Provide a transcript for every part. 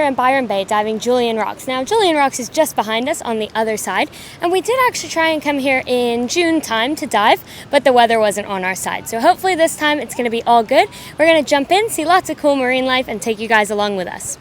in Byron Bay diving Julian Rocks. Now, Julian Rocks is just behind us on the other side, and we did actually try and come here in June time to dive, but the weather wasn't on our side. So hopefully this time it's going to be all good. We're going to jump in, see lots of cool marine life, and take you guys along with us.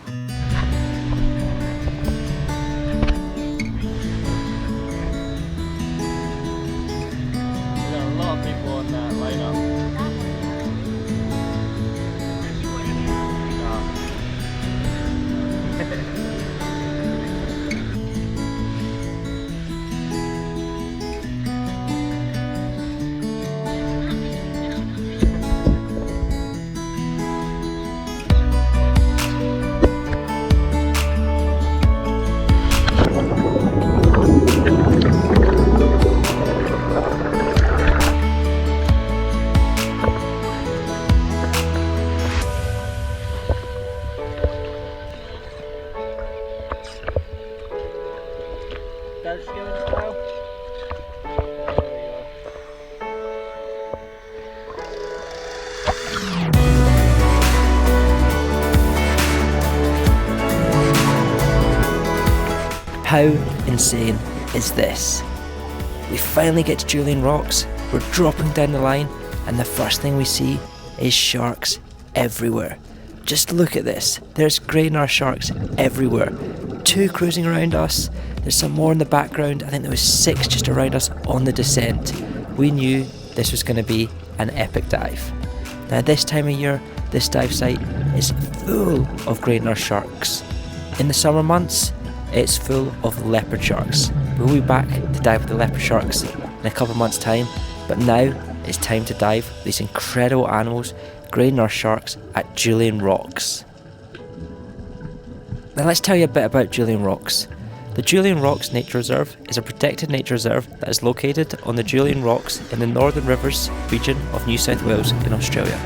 How insane is this? We finally get to Julian Rocks, we're dropping down the line, and the first thing we see is sharks everywhere. Just look at this, there's grey nar sharks everywhere. 2 cruising around us, there's some more in the background, I think there was 6 just around us on the descent. We knew this was going to be an epic dive. Now this time of year, this dive site is full of grey nar sharks. In the summer months, it's full of leopard sharks. We'll be back to dive with the leopard sharks in a couple of months' time, but now it's time to dive these incredible animals, grey nar sharks, at Julian Rocks. Now let's tell you a bit about Julian Rocks. The Julian Rocks Nature Reserve is a protected nature reserve that is located on the Julian Rocks in the Northern Rivers region of New South Wales in Australia.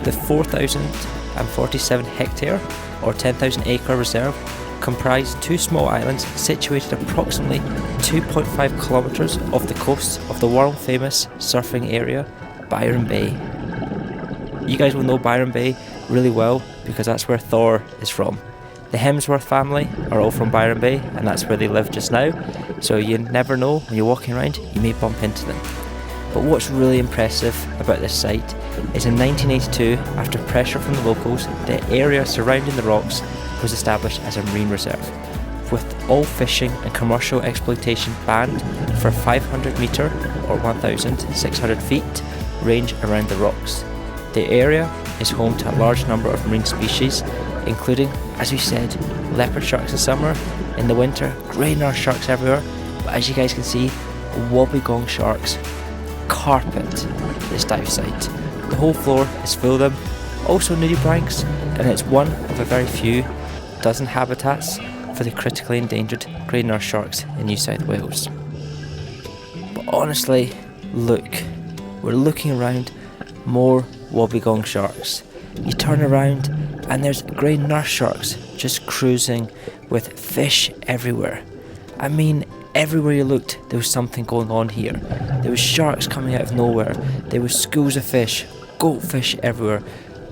The 4,047 hectare or 10,000 acre reserve comprise 2 small islands situated approximately 2.5 kilometres off the coast of the world famous surfing area, Byron Bay. You guys will know Byron Bay really well because that's where Thor is from. The Hemsworth family are all from Byron Bay and that's where they live just now, so you never know when you're walking around, you may bump into them. But what's really impressive about this site is in 1982, after pressure from the locals, the area surrounding the rocks was established as a marine reserve, with all fishing and commercial exploitation banned for 500 metre or 1,600 feet range around the rocks. The area is home to a large number of marine species, including, as we said, leopard sharks in summer, in the winter, grey nar sharks everywhere, but as you guys can see, wobbegong sharks carpet this dive site. The whole floor is full of them, also nudibranchs, and it's one of a very few dozen habitats for the critically endangered grey nar sharks in New South Wales. But honestly, look, we're looking around, more wobbegong sharks. You turn around and there's grey nar sharks just cruising with fish everywhere. I mean, everywhere you looked there was something going on here. There was sharks coming out of nowhere, there was schools of fish, goldfish everywhere,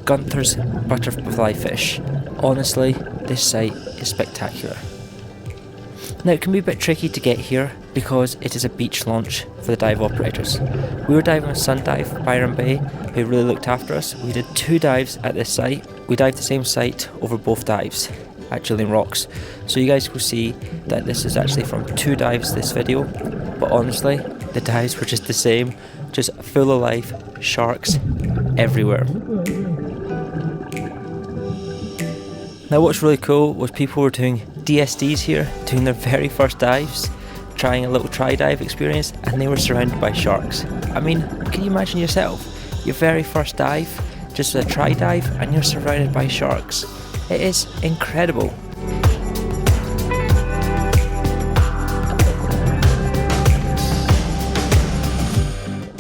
Gunther's butterfly fish. Honestly, this site is spectacular. Now it can be a bit tricky to get here because it is a beach launch for the dive operators. We were diving with Sundive, Byron Bay, who really looked after us. We did 2 dives at this site. We dived the same site over both dives at Julian Rocks. So you guys will see that this is actually from 2 dives this video, but honestly, the dives were just the same, just full of life, sharks everywhere. Now what's really cool was people were doing DSDs here, doing their very first dives, trying a little tri-dive experience, and they were surrounded by sharks. I mean, can you imagine yourself, your very first dive, just a tri-dive, and you're surrounded by sharks? It is incredible.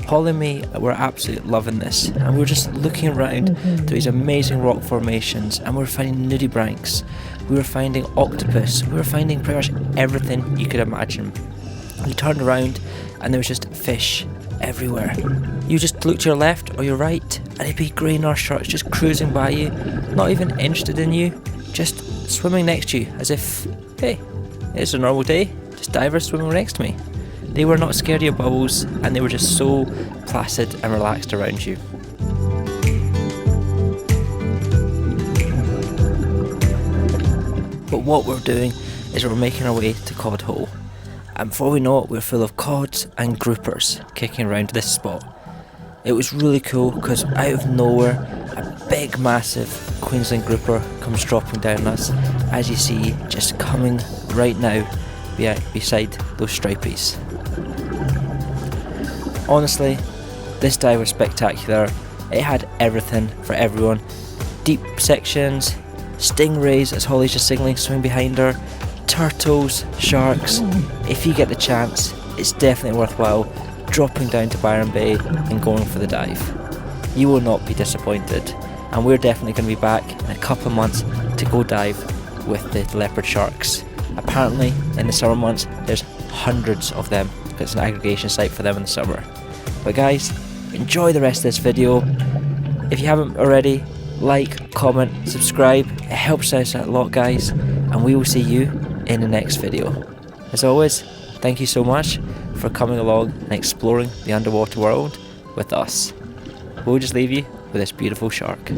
Holly and me were absolutely loving this, and we were just looking around through these amazing rock formations, and we were finding nudibranchs, we were finding octopus, we were finding pretty much everything you could imagine. You turned around and there was just fish everywhere. You just look to your left or your right and it'd be grey nar sharks just cruising by you, not even interested in you, just swimming next to you as if, hey, it's a normal day, just divers swimming next to me. They were not scared of your bubbles, and they were just so placid and relaxed around you. But what we're doing is we're making our way to Cod Hole, and before we know it, we're full of cods and groupers kicking around this spot. It was really cool because out of nowhere, a big massive Queensland grouper comes dropping down on us, as you see, just coming right now beside those stripies. Honestly, this dive was spectacular. It had everything for everyone. Deep sections, stingrays as Holly's just signalling swim behind her, turtles, sharks. If you get the chance, it's definitely worthwhile dropping down to Byron Bay and going for the dive. You will not be disappointed, and we're definitely going to be back in a couple of months to go dive with the leopard sharks. Apparently in the summer months there's hundreds of them. It's an aggregation site for them in the summer. But guys, enjoy the rest of this video. If you haven't already, like, comment, subscribe. It helps us out a lot, guys, and we will see you in the next video. As always, thank you so much for coming along and exploring the underwater world with us. We'll just leave you with this beautiful shark.